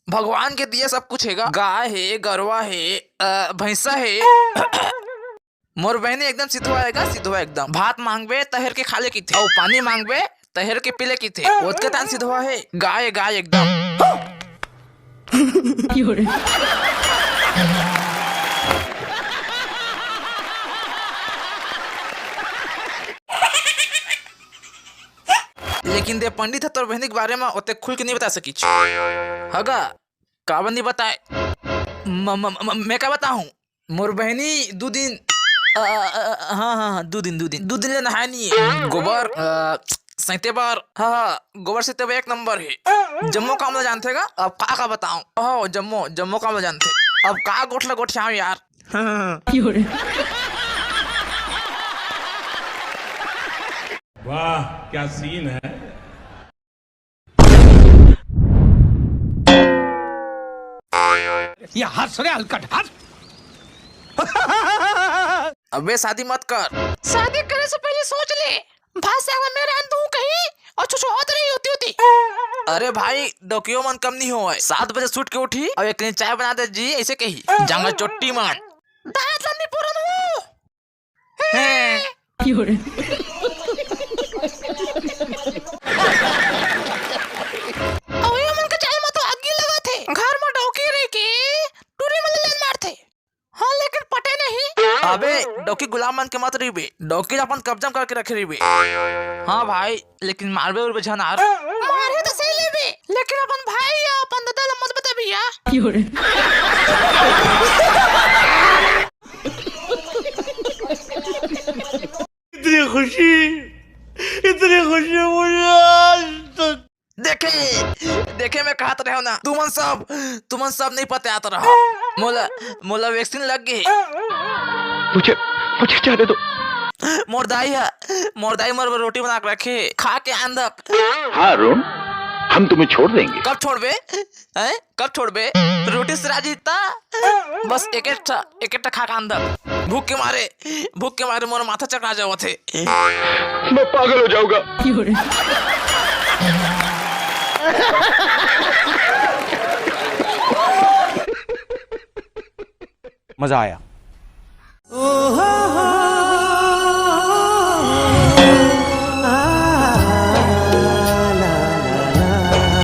भगवान के दिया सब कुछ हैगा। गाय है, गरवा है, भैंसा है। मोर बहनी एकदम सिधवा हैगा, सिधवा एकदम। भात मांगबे तहर के खाले की थे और पानी मांगबे तहर के पीले की थे। ओतके तान सिधवा है। गाय गाय एकदम। लेकिन दे पंडित है तोर बहनी के बारे में ओते खुल के नहीं बता सकी हगा। कावन नहीं बताए। मैं क्या बताऊं। मोर बहनी 2 दिन हाँ 2 दिन ले नहाया नहीं है। गोबर सैते बार। हाँ गोबर से तब 1 नंबर है। जम्मो कामला जानते का। अब का बताऊं। ओह जम्मो कामला जानते। अब का गोठला गोठ्याऊं यार। वाह क्या सीन है। ये हंस रहे हलकट हंस। अबे शादी मत कर। शादी करने से पहले सोच ले। भाषा में मेरा अंत हूँ कहीं और कुछ और नहीं होती। अरे भाई डोकियो मन कम नहीं हुआ है। 7 बजे सूट के उठी और एक चाय बना दे जी ऐसे कही। जंगा चोट्टी मन दांत लंबी पूरन हूँ। अवे मन के चाय में तो आग लगा थे। घर में डोकी रह के टूरी में ले मार थे। हाँ लेकिन पटे नहीं। अबे डोकी गुलाम मन के मत रही बे। डोकी अपन कब्जा करके रखे रही बे। हाँ भाई लेकिन मारबे उरबे झनार। मारे तो सही ले बे लेकिन अपन भाई या अपन दादा मत बता भैया। इतनी खुशी मुझे आज तक। देखे मैं कहत रहे हो ना। तुमन सब नहीं पता आता रहा। मोला वैक्सीन लग गई। मुझे जाने दो। मोर दाई मोर रोटी बना के रखे खा के आंदक। हाँ अरुण हम तुम्हें छोड़ देंगे। कब छोड़बे रोटी से राजी था। बस एक खा के आंदक। भूख के मारे मोर माथा चकरा जाओ थे। मैं पागल हो जाऊंगा। मजा आया।